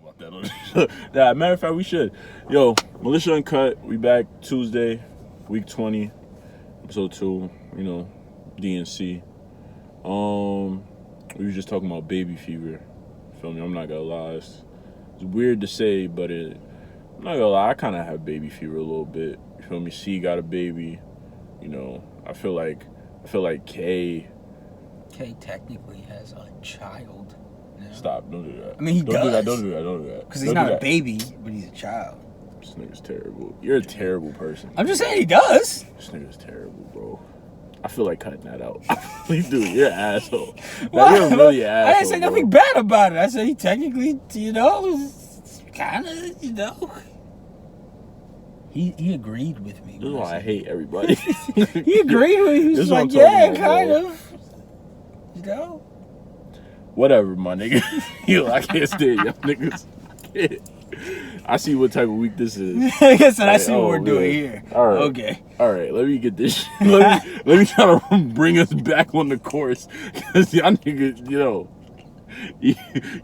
about that on the show. Nah, matter of fact, we should. Yo, Militia Uncut, we back Tuesday, week 20, episode 2, DNC. We were just talking about baby fever. Feel me? I'm not gonna lie. It's weird to say, but I'm not gonna lie, I kind of have baby fever a little bit. You feel me? C got a baby. I feel like K technically has a child now. Stop, don't do that. I mean, he does. Don't do that. Because he's not a baby, but he's a child. This nigga's terrible. You're a terrible person. I'm just saying he does. This nigga's terrible, bro. I feel like cutting that out. Please do it. You're an asshole. Well, you're really an asshole. I didn't say nothing bad about it. I said he technically, kind of, He agreed with me. This is why I hate everybody. He agreed with me. He was like, yeah, kind of. Whatever, my nigga. I can't stand y'all niggas. I see what type of week this is. Yes, and I see what we're doing here. All right. Okay. All right, let me get this. Let me try to bring us back on the course. Because y'all niggas, you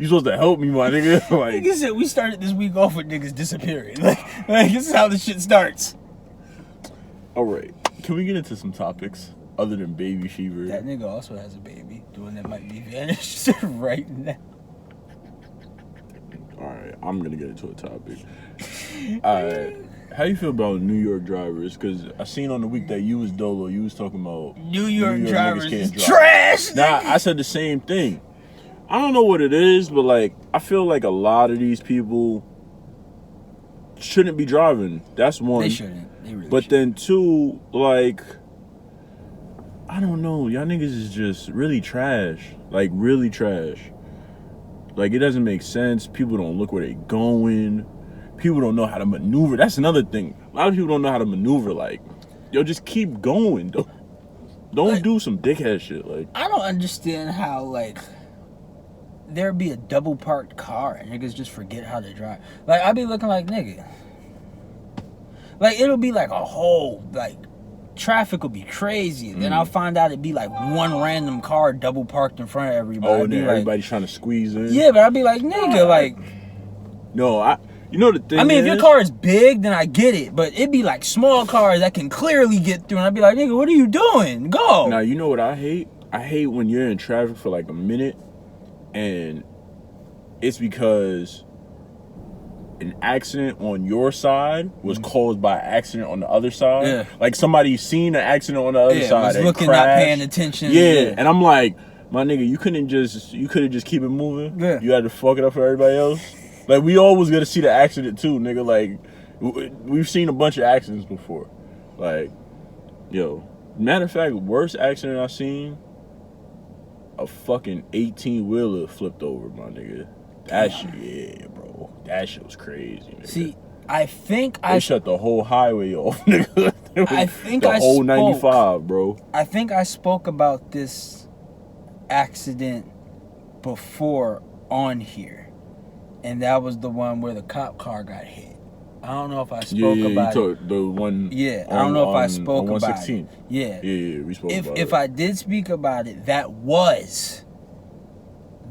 supposed to help me, my nigga. Like I said, we started this week off with niggas disappearing. Like this is how this shit starts. All right. Can we get into some topics other than baby fever? That nigga also has a baby. The one that might be vanished right now. All right, I'm gonna get into a topic. All right, how you feel about New York drivers? Because I seen on the week that you was Dolo, you was talking about New York drivers is drive. trash. Nah, I said the same thing. I don't know what it is, but I feel like a lot of these people shouldn't be driving. That's one. They shouldn't. They really But shouldn't. then two, I don't know. Y'all niggas is just really trash. Like, really trash. Like, it doesn't make sense. People don't look where they going. People don't know how to maneuver. That's another thing. A lot of people don't know how to maneuver. Like, yo, just keep going. Don't do some dickhead shit. Like, I don't understand how, there'd be a double parked car and niggas just forget how to drive. Like, I'd be looking like, nigga. Like, it'll be like a whole, traffic will be crazy. And then I'll find out it'd be like one random car double parked in front of everybody. Oh, and then everybody's trying to squeeze in. Yeah, but I'd be like, nigga, No, the thing I mean, if your car is big, then I get it. But it'd be like small cars that can clearly get through. And I'd be like, nigga, what are you doing? Go. Now, you know what I hate? I hate when you're in traffic for like a minute and it's because an accident on your side was caused by an accident on the other side. Yeah. Like somebody seen an accident on the other side. Was and looking, crashed. not paying attention. Yeah. And I'm like, my nigga, you couldn't just keep it moving. Yeah. You had to fuck it up for everybody else. Like, we always gonna see the accident too, nigga. Like, we've seen a bunch of accidents before. Like, yo, matter of fact, worst accident I seen, a fucking 18-wheeler flipped over, my nigga. That shit, yeah, bro. That shit was crazy, nigga. See, I think they shut the whole highway off, nigga. The whole 95, bro. I think I spoke about this accident before on here, and that was the one where the cop car got hit. I don't know if I spoke about it. The one. Yeah, I don't know if I spoke about it. Yeah, we spoke about it. If I did speak about it, that was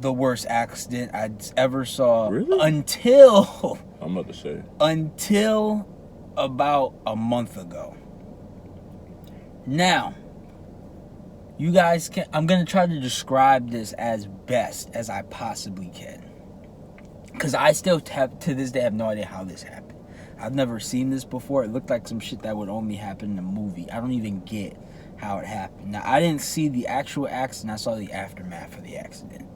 the worst accident I ever saw. Really? Until I'm about to say. Until about a month ago. Now, you guys can. I'm gonna try to describe this as best as I possibly can, because I still to this day have no idea how this happened. I've never seen this before. It looked like some shit that would only happen in a movie. I don't even get how it happened. Now, I didn't see the actual accident. I saw the aftermath of the accident.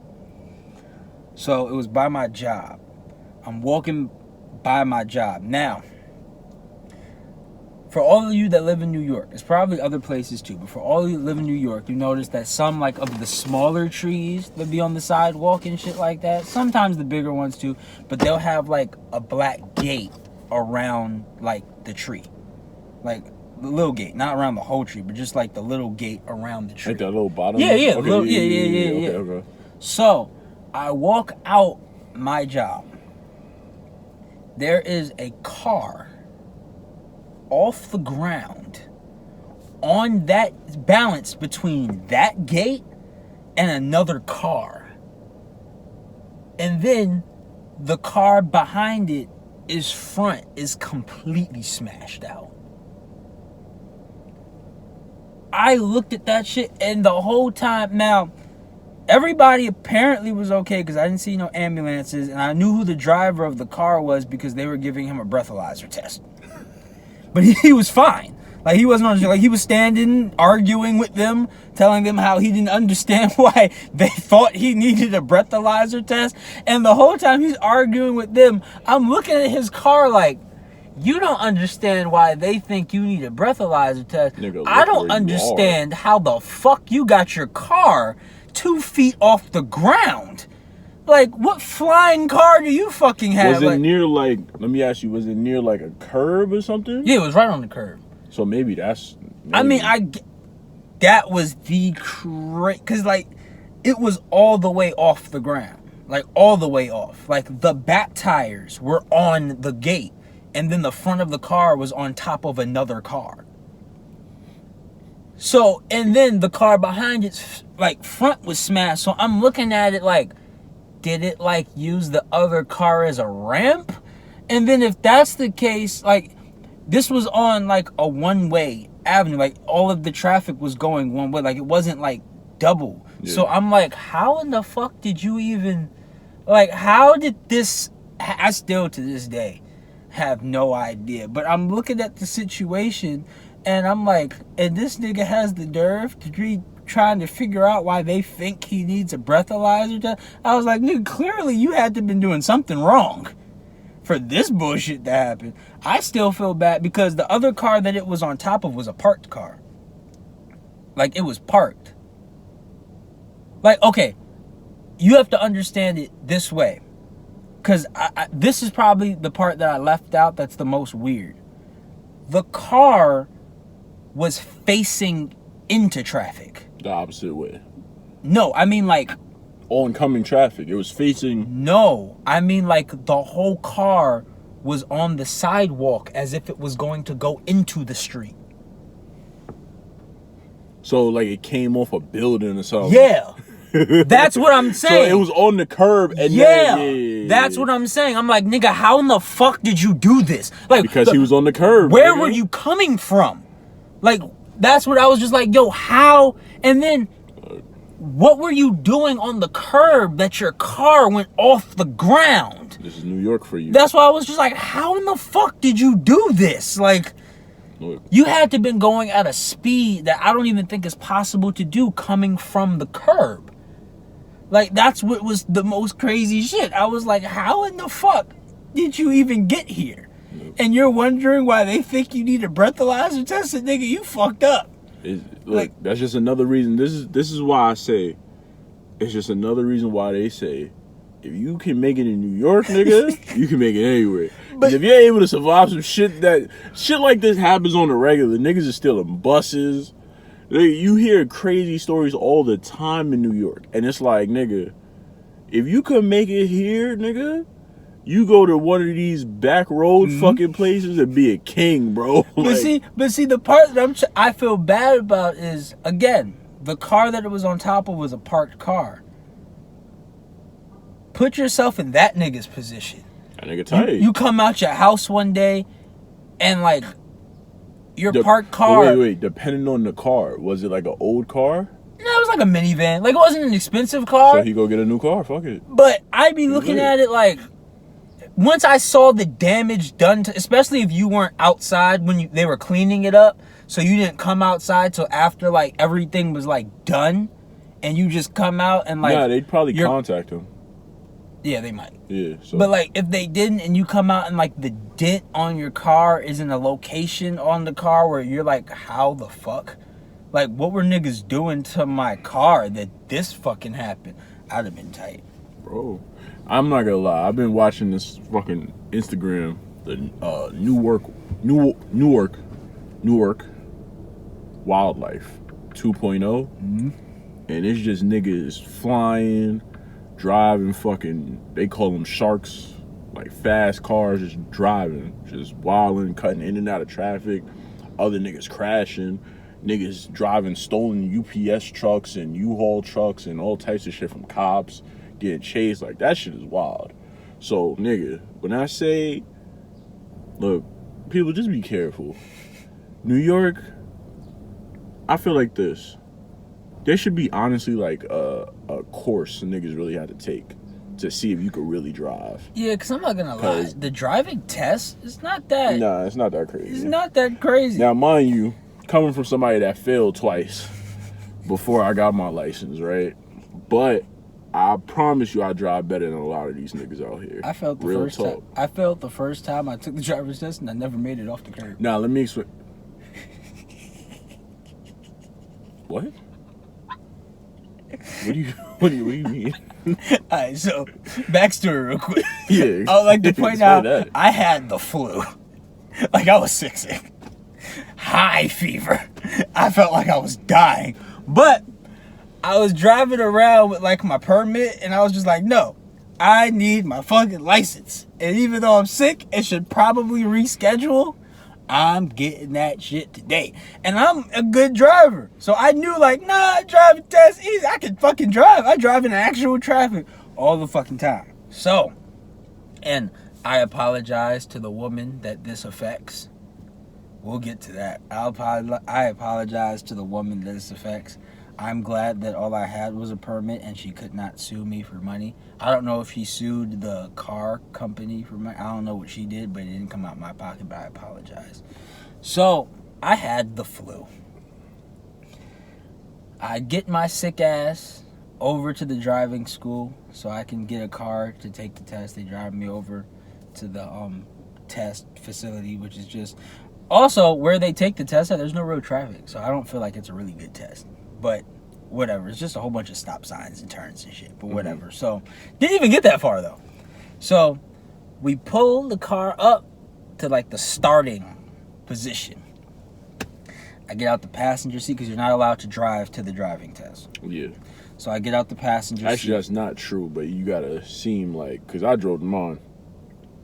So, it was by my job. I'm walking by my job. Now, for all of you that live in New York, there's probably other places too, but for all of you that live in New York, you notice that some of the smaller trees that be on the sidewalk and shit like that, sometimes the bigger ones too, but they'll have a black gate around the tree. The little gate, not around the whole tree, but just the little gate around the tree. Like that little bottom? Yeah. Okay, okay. So, I walk out my job. There is a car off the ground on that balance between that gate and another car. And then the car behind it front is completely smashed out. I looked at that shit, and the whole time, now, everybody apparently was okay because I didn't see no ambulances, and I knew who the driver of the car was because they were giving him a breathalyzer test. But he was fine. Like, he wasn't on, like, he was standing, arguing with them, telling them how he didn't understand why they thought he needed a breathalyzer test. And the whole time he's arguing with them, I'm looking at his car like, you don't understand why they think you need a breathalyzer test. Nigga, I don't understand how the fuck you got your car 2 feet off the ground. Like, what flying car do you fucking have? Was it near, like, let me ask you, was it near, like, a curb or something? Yeah, it was right on the curb. So maybe that's... I mean, that was the because, like, it was all the way off the ground. Like, all the way off. Like, the back tires were on the gate, and then the front of the car was on top of another car. So, and then the car behind its, like, front was smashed. So I'm looking at it like, did it, like, use the other car as a ramp? And then if that's the case, like, this was on, like, a one-way avenue. Like, all of the traffic was going one way. Like, it wasn't, like, double. Yeah. So I'm like, how in the fuck did you even... Like, how did this... I still, to this day, have no idea. But I'm looking at the situation, and I'm like, and this nigga has the nerve to be trying to figure out why they think he needs a breathalyzer. I was like, nigga, clearly you had to been doing something wrong for this bullshit to happen. I still feel bad because the other car that it was on top of was a parked car. Like, it was parked. Like, okay, you have to understand it this way. Because this is probably the part that I left out that's the most weird. The car was facing into traffic. The opposite way. No, I mean, like... oncoming traffic. It was facing... No, I mean, like, the whole car was on the sidewalk as if it was going to go into the street. So, like, it came off a building or something. Yeah. That's what I'm saying. So, it was on the curb. And yeah. That's what I'm saying. I'm like, nigga, how in the fuck did you do this? Like, because he was on the curb. Where were you coming from? Like, that's what I was just like, yo, how? And then... what were you doing on the curb that your car went off the ground? This is New York for you. That's why I was just like, how in the fuck did you do this? Like, you had to have been going at a speed that I don't even think is possible to do coming from the curb. Like, that's what was the most crazy shit. I was like, how in the fuck did you even get here? And you're wondering why they think you need a breathalyzer test? Nigga, you fucked up. Look, that's just another reason. This is why I say it's just another reason why they say if you can make it in New York, nigga, you can make it anywhere. But if you're able to survive some shit like this happens on the regular, niggas are stealing buses. You hear crazy stories all the time in New York, and it's like, nigga, if you can make it here, nigga, you go to one of these back road fucking places and be a king, bro. But see, the part that I feel bad about is, again, the car that it was on top of was a parked car. Put yourself in that nigga's position. That nigga tight. You come out your house one day and, like, your parked car... Wait. Depending on the car, was it like an old car? No, it was like a minivan. Like, it wasn't an expensive car. So he go get a new car, fuck it. But I'd be looking at it like... once I saw the damage done to, especially if you weren't outside when they were cleaning it up, so you didn't come outside till after, like, everything was, like, done, and you just come out and, like... yeah, they'd probably contact him. Yeah, they might. Yeah, so... but, like, if they didn't and you come out and, like, the dent on your car is in a location on the car where you're like, how the fuck? Like, what were niggas doing to my car that this fucking happened? I'd have been tight. Bro. I'm not gonna lie. I've been watching this fucking Instagram, the Newark Wildlife 2.0, and it's just niggas flying, driving fucking. They call them sharks, like fast cars, just driving, just wilding, cutting in and out of traffic. Other niggas crashing, niggas driving stolen UPS trucks and U-Haul trucks and all types of shit from cops. Getting chased, like, that shit is wild. So, nigga, when I say, look, people, just be careful. New York, I feel like this. There should be honestly like a course niggas really had to take to see if you could really drive. Yeah, because I'm not going to lie. The driving test is not that... Nah, it's not that crazy. It's not that crazy. Now, mind you, coming from somebody that failed twice before I got my license, right? But I promise you I drive better than a lot of these niggas out here. I failed the first time I took the driver's test and I never made it off the curb. Now, let me explain. What? What do you mean? Alright, so backstory real quick. Yeah. I would like to point out that. I had the flu. Like I was sick. High fever. I felt like I was dying. But I was driving around with like my permit and I was just like, no, I need my fucking license. And even though I'm sick and should probably reschedule, I'm getting that shit today. And I'm a good driver. So I knew like, nah, driving test easy. I can fucking drive. I drive in actual traffic all the fucking time. So, and I apologize to the woman that this affects. We'll get to that. I apologize to the woman that this affects. I'm glad that all I had was a permit and she could not sue me for money. I don't know if she sued the car company for money. I don't know what she did, but it didn't come out of my pocket, but I apologize. So, I had the flu. I get my sick ass over to the driving school so I can get a car to take the test. They drive me over to the test facility, which is just... Also, where they take the test at, there's no road traffic, so I don't feel like it's a really good test. But whatever, it's just a whole bunch of stop signs and turns and shit, but whatever. Mm-hmm. So, didn't even get that far, though. So, we pull the car up to, like, the starting position. I get out the passenger seat, because you're not allowed to drive to the driving test. Yeah. So, I get out the passenger seat. Actually, that's not true, but you gotta seem like... Because I drove them on,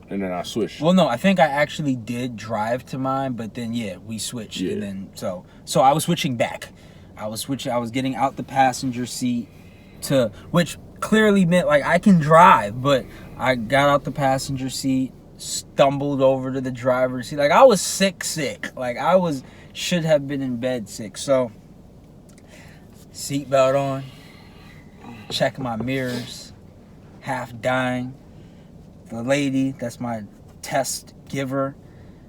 and then I switched. Well, no, I think I actually did drive to mine, but then, yeah, we switched. Yeah. And then, so I was switching back. I was getting out the passenger seat to, which clearly meant like I can drive, but I got out the passenger seat, stumbled over to the driver's seat. Like I was sick. Like should have been in bed sick. So seatbelt on, check my mirrors, half dying. The lady, that's my test giver,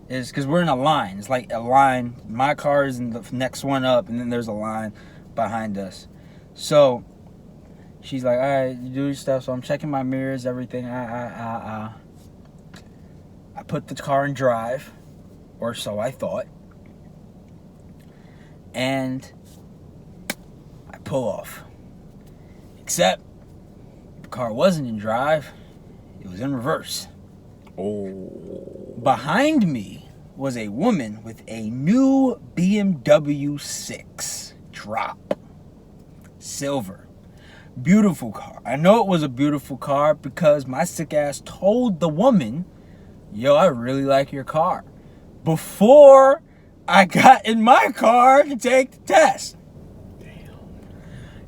is because we're in a line. It's like a line. My car is in the next one up, and then there's a line behind us. So she's like, all right, you do your stuff. So I'm checking my mirrors, everything. I put the car in drive, or so I thought. And I pull off. Except the car wasn't in drive. It was in reverse. Oh. Behind me was a woman with a new BMW 6 drop. Silver. Beautiful car. I know it was a beautiful car because my sick ass told the woman, yo, I really like your car, before I got in my car to take the test. Damn.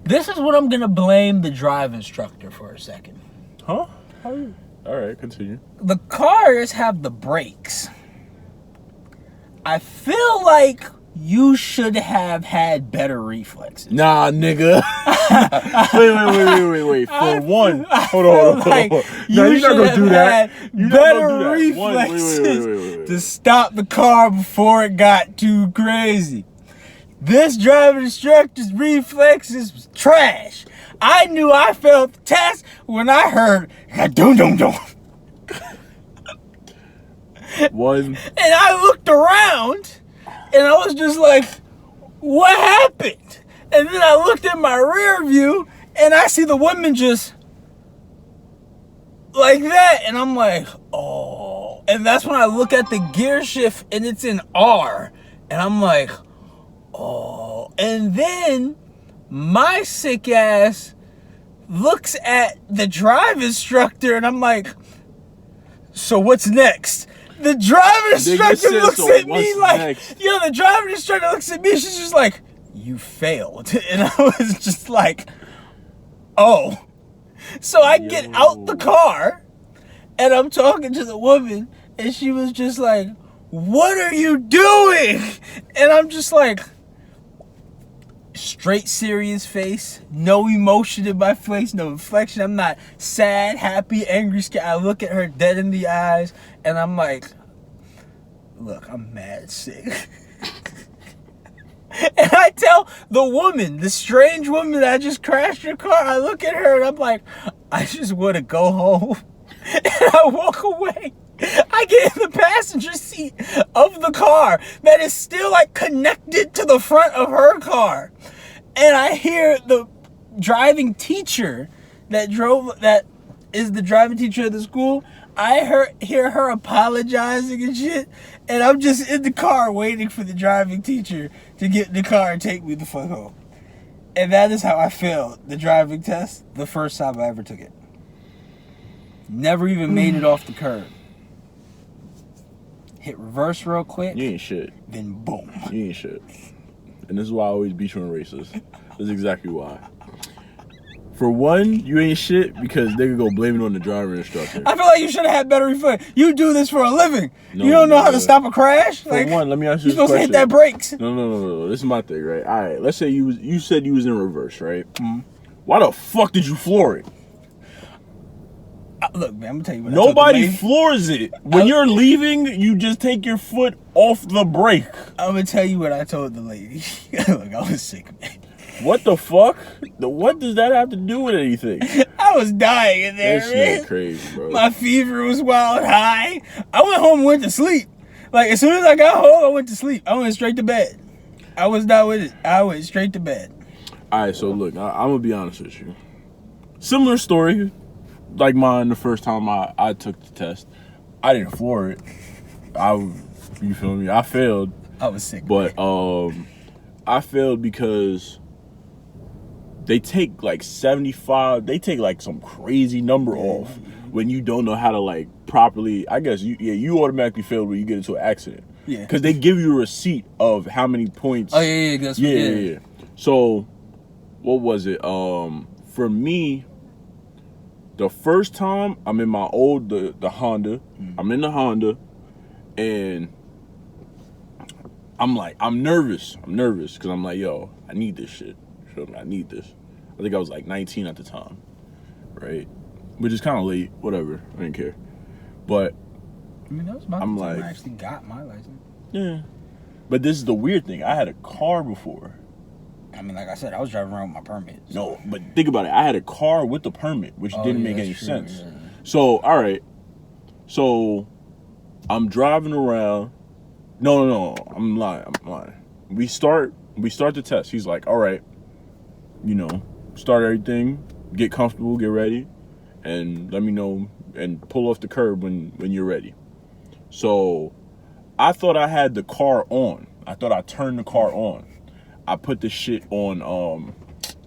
This is what I'm going to blame the drive instructor for a second. Huh? How you? All right, continue. The cars have the brakes. I feel like you should have had better reflexes. Nah, nigga. wait. For one, hold on. No, you're not gonna do that. Better reflexes to stop the car before it got too crazy. This driving instructor's reflexes was trash. I knew I failed the test when I heard dum. One. And I looked around and I was just like, what happened? And then I looked in my rear view and I see the woman just like that. And I'm like, oh. And that's when I look at the gear shift and it's in R. And I'm like, oh. And then my sick ass looks at the drive instructor and I'm like, so what's next? The driver instructor looks at me like, next? Yo, the driver instructor looks at me, she's just like, you failed. And I was just like, oh. So I get out the car And I'm talking to the woman, and she was just like, "What are you doing?" And I'm just like, straight serious face, no emotion in my face, no inflection. I'm not sad, happy, angry, scared. I look at her dead in the eyes, and I'm like, "Look, I'm mad sick." And I tell the woman, the strange woman that just crashed her car, I look at her and I'm like, "I just want to go home." And I walk away. I get in the passenger seat of the car that is still like connected to the front of her car. And I hear the driving teacher that is the driving teacher of the school. I hear her apologizing and shit. And I'm just in the car waiting for the driving teacher to get in the car and take me the fuck home. And that is how I failed the driving test the first time I ever took it. Never even made it off the curb. Hit reverse real quick. You ain't shit. Then boom. You ain't shit. And this is why I always beat you in races. This is exactly why. For one, you ain't shit because they could go blame it on the driver instructor. I feel like you should have had better reflex. You do this for a living. No, you don't know how to stop a crash? For one, let me ask you this question. You're supposed to hit that brakes. No. This is my thing, right? All right, let's say you said you was in reverse, right? Mm-hmm. Why the fuck did you floor it? Look, man, I'm gonna tell you what. Nobody floors it. When you're leaving, you just take your foot off the brake. I'm gonna tell you what I told the lady. Look, I was sick, man. What the fuck? What does that have to do with anything? I was dying in there, This man. shit crazy, bro. My fever was wild high. I went home and went to sleep. Like, as soon as I got home, I went to sleep. I went straight to bed. I was not with it. I went straight to bed. All right, so look, I'm gonna be honest with you. Similar story. Like mine, the first time I took the test, I didn't floor it. You feel me? I failed. I was sick. But I failed because they take like 75. They take like some crazy number off when you don't know how to like properly. I guess you automatically failed when you get into an accident. Yeah. Because they give you a receipt of how many points. Oh yeah. That's yeah. So what was it? For me. The first time I'm in my old the Honda, I'm in the Honda, and I'm nervous. I'm nervous because I'm like, yo, I need this shit. Feel me? I need this. I think I was like 19 at the time, right? Which is kind of late. Whatever, I didn't care. But I mean, that was my time I actually got my license. Yeah, but this is the weird thing. I had a car before. I mean, like I said, I was driving around with my permit. So. No, but think about it. I had a car with the permit, which didn't make any sense. Yeah. So, all right. So, I'm driving around. No. I'm lying. We start the test. He's like, all right, start everything, get comfortable, get ready, and let me know, and pull off the curb when you're ready. So, I thought I had the car on. I thought I turned the car on. I put the shit on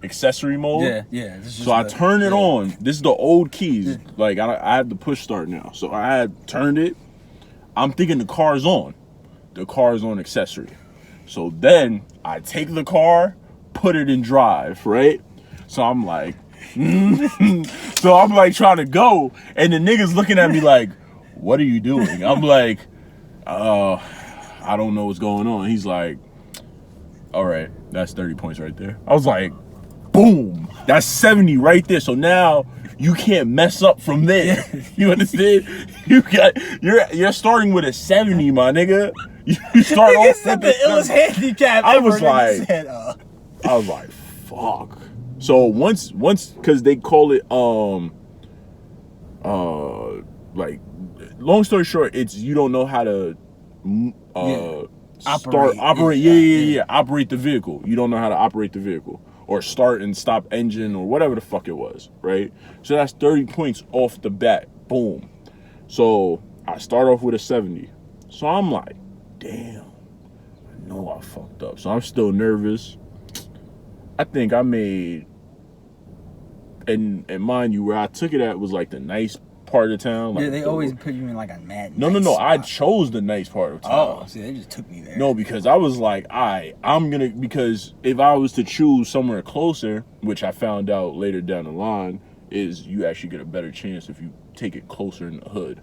accessory mode. Yeah. So I turned it on. This is the old keys. Yeah. Like I had the push start now. So I had turned it. I'm thinking the car's on. The car's on accessory. So then I take the car, put it in drive, right? So I'm like, so I'm like trying to go, and the nigga's looking at me like, "What are you doing?" I'm like, I don't know what's going on. He's like, all right, that's 30 points right there. I was like, boom, that's 70 right there. So now you can't mess up from there. You understand? You're starting with a 70, my nigga. You start off with the illest handicap. I was like, fuck. So once, cause they call it like, long story short, it's you don't know how to operate the vehicle. You don't know how to operate the vehicle or start and stop engine or whatever the fuck it was, right? So that's 30 points off the bat. Boom. So I start off with a 70. So I'm like, damn, I know I fucked up. So I'm still nervous. I think I made, and mind you, where I took it at was like the nice part of town. Like, they always put you in like a mad. No. Spot. I chose the nice part of town. Oh, see, they just took me there. No, because I was like, because if I was to choose somewhere closer, which I found out later down the line, is you actually get a better chance if you take it closer in the hood.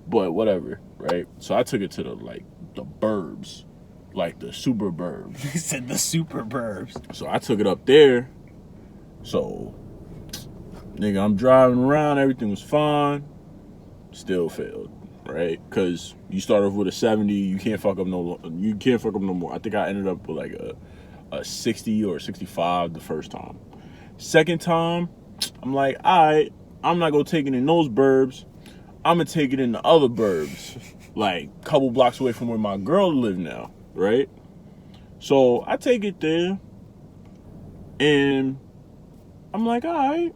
But whatever, right? So I took it to the burbs, like the super burbs. He said the super burbs. So I took it up there. So, nigga, I'm driving around. Everything was fine. Still failed, right? Because you start off with a 70, you can't fuck up no more. I think I ended up with like a 60 or 65 the first time. Second time, I'm like, all right, I'm not gonna take it in those burbs. I'm gonna take it in the other burbs, like a couple blocks away from where my girl live now, right? So I take it there, and I'm like, all right,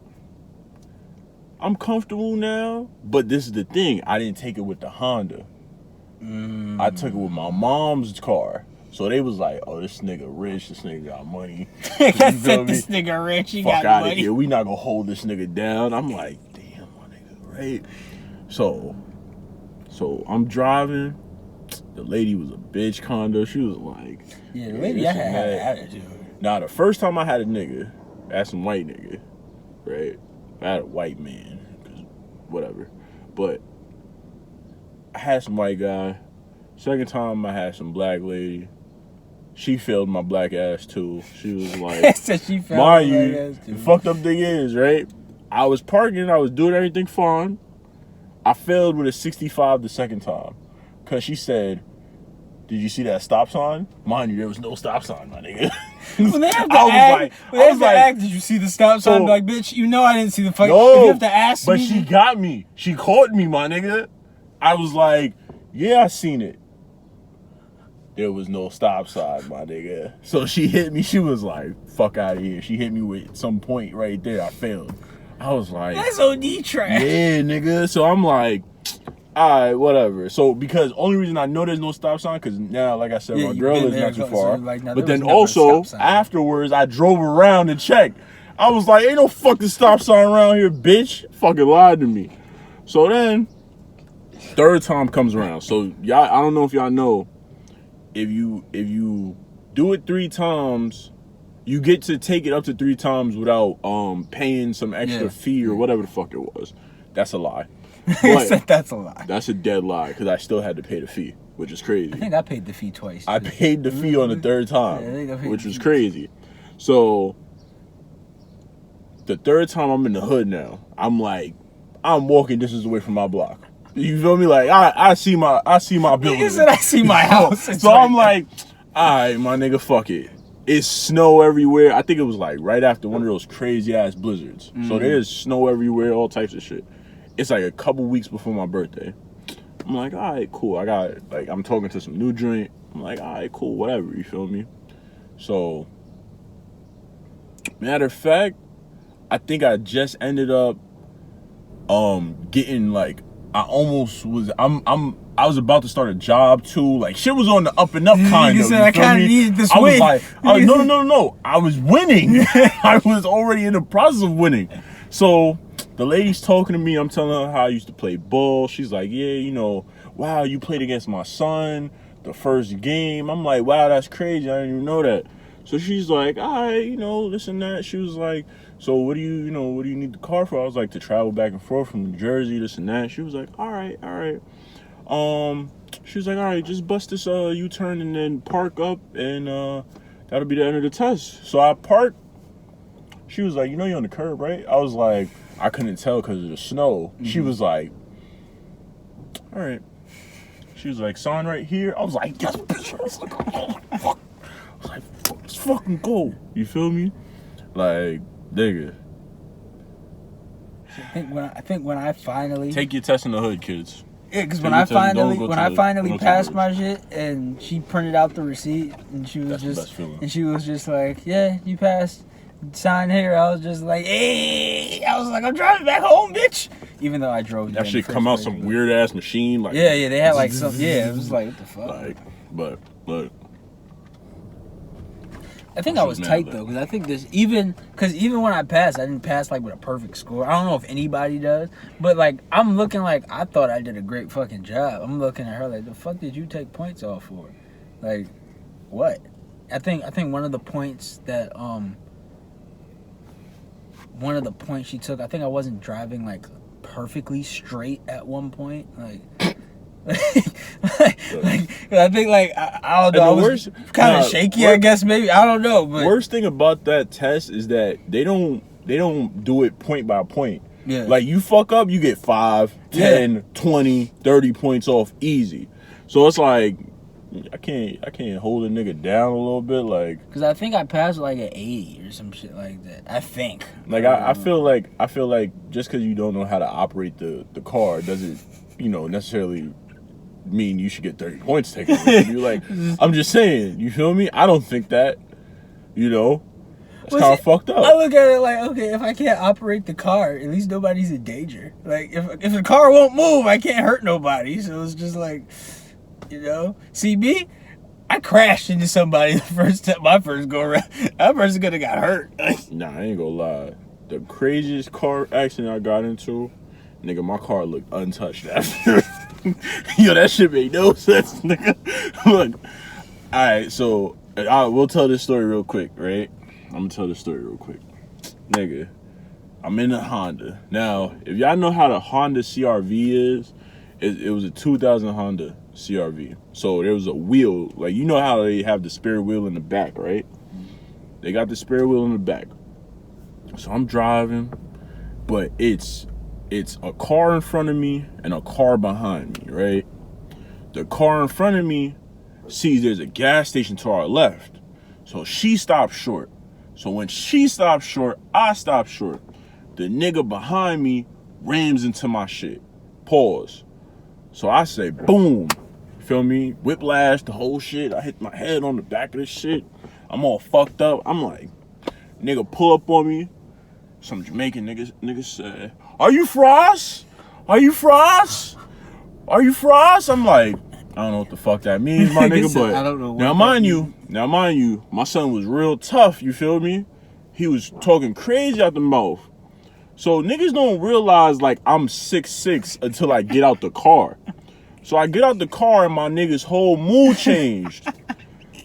I'm comfortable now. But this is the thing, I didn't take it with the Honda. I took it with my mom's car. So they was like, oh, this nigga rich, this nigga got money. I said this nigga rich, he Fuck got out money. of here, we not gonna hold this nigga down. I'm like, damn, my nigga, right? So I'm driving. The lady was a bitch kinda. She was like, yeah, the lady I had an attitude. Now, the first time I had a nigga, I had some white nigga, right? I had a white man, 'cause whatever. But I had some white guy. Second time I had some black lady. She failed my black ass too. She was like, said she failed mind my you, black ass too. the fucked up thing is, right? I was parking, I was doing everything fine. I failed with a 65 the second time. Cause she said, did you see that stop sign? Mind you, there was no stop sign, my nigga. When they have to ask, did you see the stop sign? Like, bitch, you know I didn't see the fucking. No, you have to ask but me. she got me. She caught me, my nigga. I was like, yeah, I seen it. There was no stop sign, my nigga. So she hit me. She was like, fuck out of here. She hit me with some point right there. I failed. I was like, that's OD trash. Yeah, nigga. So I'm like, all right, whatever. So because only reason I know there's no stop sign, because now, like I said, my girl is not too far. So like, but then also, afterwards, I drove around and checked. I was like, ain't no fucking stop sign around here, bitch. Fucking lied to me. So then, third time comes around. So y'all, I don't know if y'all know, if you do it 3 times, you get to take it up to 3 times without paying some extra fee or whatever the fuck it was. That's a lie. But that's a lie. That's a dead lie, because I still had to pay the fee, which is crazy. I think I paid the fee twice. I paid the fee on the third time, which was crazy. So the third time I'm in the hood now, I'm like, I'm walking distance away from my block. You feel me? Like I see my building. You said I see my house. So I'm like, all right, my nigga, fuck it. It's snow everywhere. I think it was like right after one of those crazy ass blizzards. So there's snow everywhere, all types of shit. It's like a couple weeks before my birthday. I'm like, all right, cool. I got it. Like, I'm talking to some new joint. I'm like, all right, cool, whatever. You feel me? So, matter of fact, I think I just ended up getting like, I was about to start a job too. Like, shit was on the up and up kind of. You said I kind of needed this I was win. like, no. I was winning. I was already in the process of winning. So the lady's talking to me. I'm telling her how I used to play ball. She's like, yeah, you know, wow, you played against my son the first game. I'm like, wow, that's crazy. I didn't even know that. So she's like, all right, you know, this and that. She was like, so what do you need the car for? I was like, to travel back and forth from New Jersey, this and that. She was like, all right. She was like, all right, just bust this U-turn and then park up, and that'll be the end of the test. So I parked. She was like, you know you're on the curb, right? I was like, I couldn't tell because of the snow. Mm-hmm. She was like, all right. She was like, sign right here. I was like, yes, bitch. I was like, oh, fuck. I was like, fuck, let's fucking go. You feel me? Like, nigga. I think when I finally take your test in the hood, kids. Yeah, because when I finally passed my shit and she printed out the receipt and she was just like, yeah, you passed. Sign here. I was just like, hey. I was like, I'm driving back home, bitch. Even though I drove. That shit come out some weird ass machine. Like, yeah, they had like some. Yeah, it was like, what the fuck. Like, but look. I think I was tight though, because I think even when I passed, I didn't pass like with a perfect score. I don't know if anybody does, but like I'm looking like I thought I did a great fucking job. I'm looking at her like, the fuck did you take points off for? Like, what? I think one of the points that one of the points she took, I think I wasn't driving like perfectly straight at one point. Like I think like I don't know. I was kind of shaky, I guess maybe. I don't know. But worst thing about that test is that they don't do it point by point. Yeah. Like you fuck up, you get 5, 10, 20, 30 points off easy. So it's like I can't hold a nigga down a little bit, like, because I think I passed like an 80 or some shit like that. I think. Like I feel like just because you don't know how to operate the car doesn't necessarily mean you should get 30 points taken away from you. Like I'm just saying, you feel me? I don't think that. It's kind of fucked up. I look at it like, okay, if I can't operate the car, at least nobody's in danger. Like if the car won't move, I can't hurt nobody. So it's just like. See me? I crashed into somebody my first go around. That person could have got hurt. Nah, I ain't gonna lie. The craziest car accident I got into, nigga, my car looked untouched after. That shit made no sense, nigga. Look, alright, so we'll tell this story real quick, right? I'm gonna tell this story real quick. Nigga, I'm in a Honda. Now, if y'all know how the Honda CR-V is, it was a 2000 Honda CR-V. So there was a wheel, like how they have the spare wheel in the back, right? They got the spare wheel in the back. So I'm driving, but it's a car in front of me and a car behind me, right? The car in front of me sees there's a gas station to our left. So she stopped short. So when she stopped short, I stopped short. The nigga behind me rams into my shit. Pause. So I say, boom, feel me? Whiplash, the whole shit. I hit my head on the back of this shit. I'm all fucked up. I'm like, nigga pull up on me. Some Jamaican niggas said, are you Frost? Are you Frost? Are you Frost? I'm like, I don't know what the fuck that means, my nigga, but I don't know what now mind you, my son was real tough, you feel me? He was talking crazy out the mouth. So niggas don't realize like I'm 6'6" until I get out the car. So I get out the car and my nigga's whole mood changed.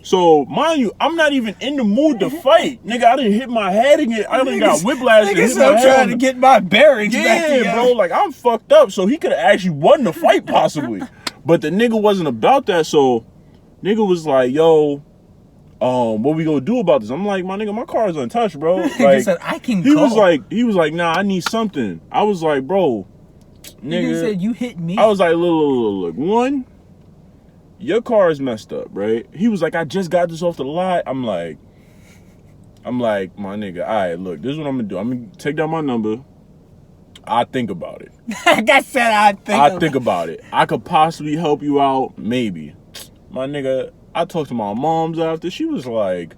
So mind you, I'm not even in the mood to fight. Nigga, I didn't hit my head again. I done got whiplash. Niggas, I'm trying to get my bearings back together. Yeah, bro, like I'm fucked up. So he could have actually won the fight possibly. But the nigga wasn't about that. So nigga was like, yo, what we gonna do about this? I'm like, my nigga, my car is untouched, bro. Like, he said, I can go. He was like, nah, I need something. I was like, bro, nigga. He said, you hit me. I was like, look, one, your car is messed up, right? He was like, I just got this off the lot. I'm like, my nigga, all right, look, this is what I'm gonna do. I'm gonna take down my number. I think about it. Like I said, I think about it. I could possibly help you out, maybe. My nigga, I talked to my mom's after. She was like,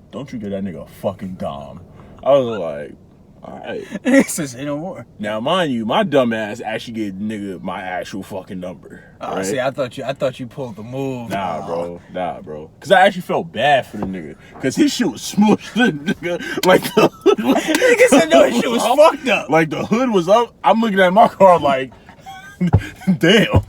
don't you get that nigga a fucking dime. I was like, all right. Say no more. Now, mind you, my dumb ass actually gave the nigga my actual fucking number. Oh, right? See, I thought you pulled the move. Nah, bro. Because I actually felt bad for the nigga. Because his shit was smooshed, nigga. Like the hood was... Nigga said, no, his shit was fucked up. Like the hood was up. I'm looking at my car like, damn.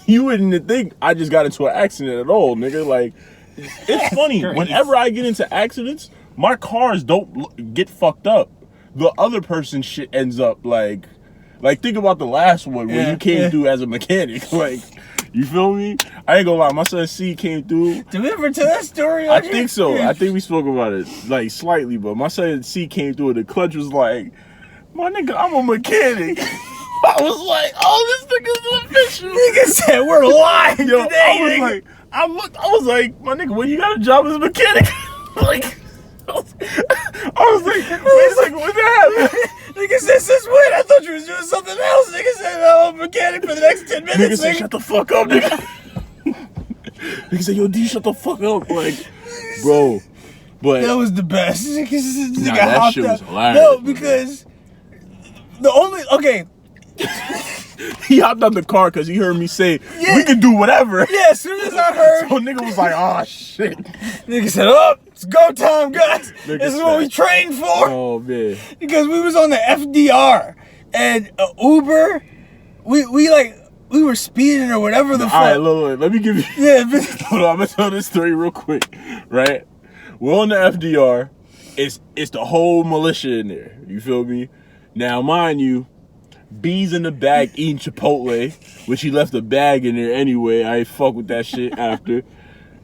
You wouldn't think I just got into an accident at all, nigga. Like, it's funny. Crazy. Whenever I get into accidents, my cars don't get fucked up. The other person's shit ends up like think about the last one where you came through as a mechanic. Like, you feel me? I ain't gonna lie, my son C came through. Did we ever tell that story? I think so. I think we spoke about it like slightly, but my son C came through and the clutch was like, my nigga, I'm a mechanic. I was like, oh, this nigga's official. Nigga said we're live today. I was like, my nigga, when you got a job as a mechanic? Like, I was like, wait a second, what's that? Nigga said, since when? I thought you was doing something else. Nigga said, I'm a mechanic for the next 10 minutes. Nigga said, shut the fuck up, nigga. Nigga said, yo, D, shut the fuck up. Like, bro. But that was the best. That shit was hilarious. No, because he hopped out the car because he heard me say, we can do whatever. Yeah, as soon as I heard. So nigga was like, oh, shit. Nigga said, it's go time, guys. This is what we trained for. Oh, man. Because we was on the FDR. And Uber, we were speeding or whatever the fuck. All right, look, let me give you. Yeah, hold on, I'm going to tell this story real quick, right? We're on the FDR. it's the whole militia in there. You feel me? Now, mind you, B's in the back eating Chipotle, which he left a bag in there anyway. I ain't fuck with that shit after.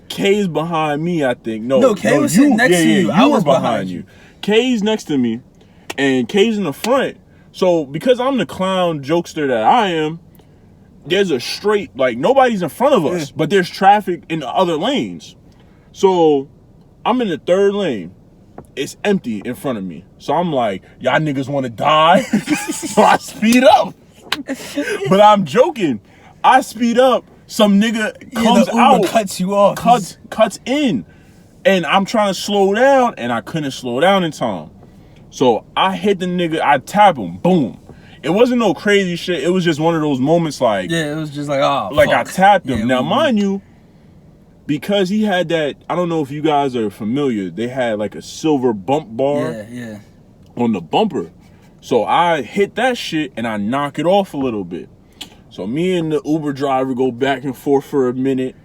K's behind me, I think. No, K was sitting next to you. I was behind you. K's next to me, and K's in the front. So because I'm the clown jokester that I am, there's a straight, like, nobody's in front of us, but there's traffic in the other lanes. So I'm in the third lane. It's empty in front of me. So I'm like, y'all niggas want to die? So I speed up. But I'm joking. I speed up. Some nigga comes out. Cuts you off. Cuts in. And I'm trying to slow down, and I couldn't slow down in time. So I hit the nigga. I tap him. Boom. It wasn't no crazy shit. It was just one of those moments like... Yeah, it was just like, oh, like, fuck. I tapped him. Now, mind you, because he had that... I don't know if you guys are familiar. They had like a silver bump bar on the bumper. So I hit that shit, and I knock it off a little bit. So me and the Uber driver go back and forth for a minute.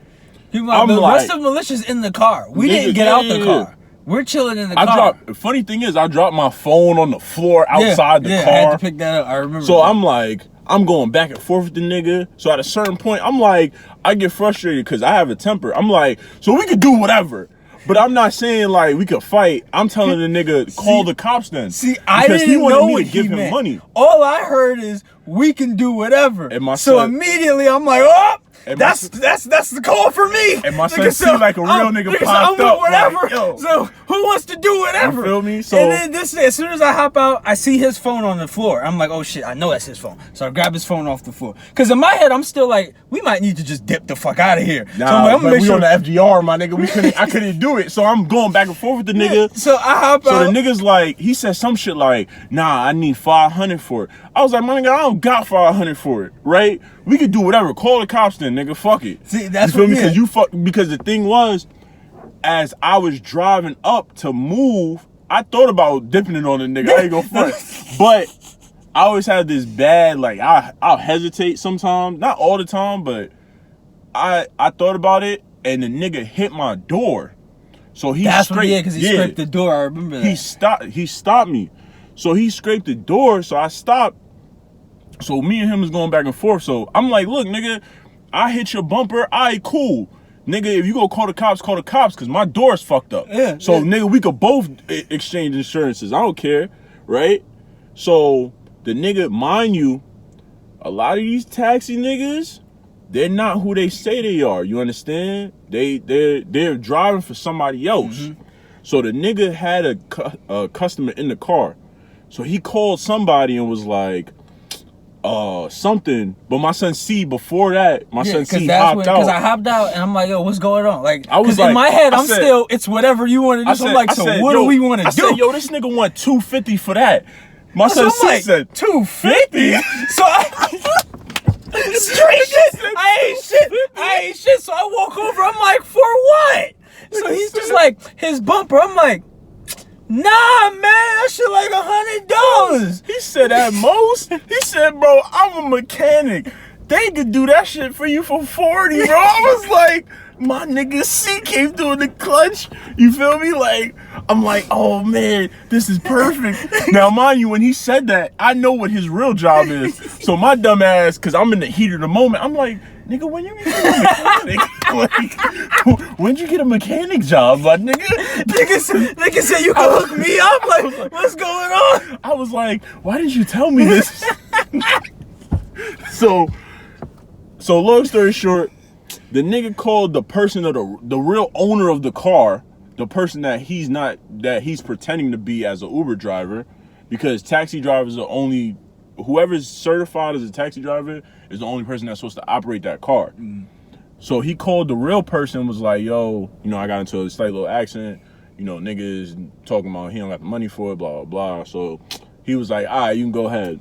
The rest of militia's in the car. We didn't get out the car. We're chilling in the car. Funny thing is, I dropped my phone on the floor outside the car. I had to pick that up. I remember. So I'm like, I'm going back and forth with the nigga. So at a certain point, I'm like, I get frustrated because I have a temper. I'm like, so we could do whatever. But I'm not saying like we could fight. I'm telling the nigga, call the cops then. I didn't know what he meant. Money. All I heard is we can do whatever. So immediately I'm like, oh, that's the call for me. And my son see like a real nigga popped up. Whatever. Like, so who wants to do whatever? You feel me? So and then as soon as I hop out, I see his phone on the floor. I'm like, oh shit, I know that's his phone. So I grab his phone off the floor. Because in my head, I'm still like, we might need to just dip the fuck out of here. Nah, so we on the FDR, my nigga. I couldn't do it. So I'm going back and forth with the nigga. So I hop out. So the nigga's like, he said some shit like, nah, I need 500 for it. I was like, my nigga, I don't got 500 for it, right? We could do whatever. Call the cops then, nigga. Fuck it. See, that's you feel me? Because the thing was, as I was driving up to move, I thought about dipping it on the nigga. I ain't gonna front. But I always have this bad, like, I'll hesitate sometimes. Not all the time, but I thought about it, and the nigga hit my door. So he because he scraped the door. I remember that. He stopped me. So he scraped the door, so I stopped. So me and him was going back and forth. So I'm like, look, nigga, I hit your bumper. All right, cool. Nigga, if you go call the cops, because my door's fucked up. Nigga, we could both exchange insurances. I don't care, right? So the nigga, mind you, a lot of these taxi niggas, they're not who they say they are. You understand? They're driving for somebody else. Mm-hmm. So the nigga had a customer in the car. So he called somebody and was like, something. But my son C, before that, my son C hopped out. Because I hopped out and I'm like, yo, what's going on? Like, I was like, in my head, it's whatever you want to do. So I'm like, what do we want to do? I said, yo, this nigga want $250 for that. My son C said, $250? So straight shit. I ain't shit. So I walk over. I'm like, for what? So he's just like, his bumper. I'm like, nah, man, that shit like $100. He said at most. He said, bro, I'm a mechanic. They could do that shit for you for 40, bro. I was like, my nigga C came through in the clutch. You feel me? Like, I'm like, oh man, this is perfect. Now, mind you, when he said that, I know what his real job is. So my dumb ass, because I'm in the heat of the moment, I'm like, nigga, when you get a mechanic? Like, when'd you get a mechanic job, my nigga? Nigga said you can hook me up? Like, what's going on? I was like, why didn't you tell me this? So long story short, the nigga called the person of the real owner of the car, the person that he's pretending to be as an Uber driver, because taxi drivers are only, whoever's certified as a taxi driver is the only person that's supposed to operate that car. Mm. So he called the real person, was like, yo, I got into a slight little accident. Niggas talking about he don't got the money for it, blah, blah, blah. So he was like, all right, you can go ahead.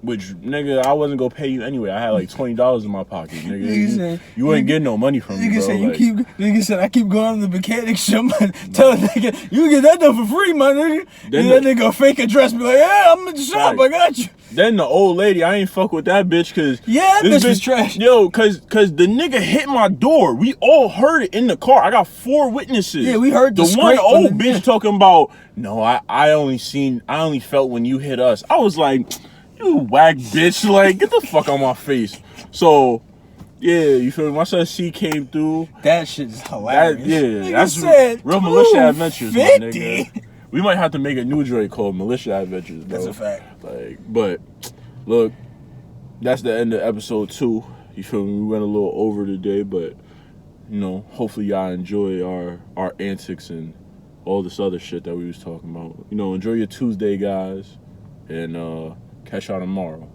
Which, nigga, I wasn't gonna pay you anyway. I had like $20 in my pocket, nigga. Nigga said, You ain't getting no money from me, Nigga bro. said, Like, nigga said, I keep going to the mechanic shop. Tell a nigga, you can get that done for free, my nigga. Then That nigga a fake address, be like, yeah, I'm at the shop, I got you. Then the old lady, I ain't fuck with that bitch, cause Yeah, that this bitch was trash. Yo, cause the nigga hit my door. We all heard it in the car. I got 4 witnesses. Yeah, we heard the one scrape old on the- bitch talking about. No, I only felt when you hit us. I was like, you whack bitch, like get the fuck on my face. So. Yeah, you feel me? My son C came through. That shit is hilarious. Nigga That's said real Militia Adventures, my 50. nigga. We might have to make a new joint called Militia Adventures, bro. That's a fact. Like, but look, that's the end of episode 2. You feel me? We went a little over today, but you know, hopefully y'all enjoy our antics and all this other shit that we was talking about. You know, enjoy your Tuesday, guys, and catch y'all tomorrow.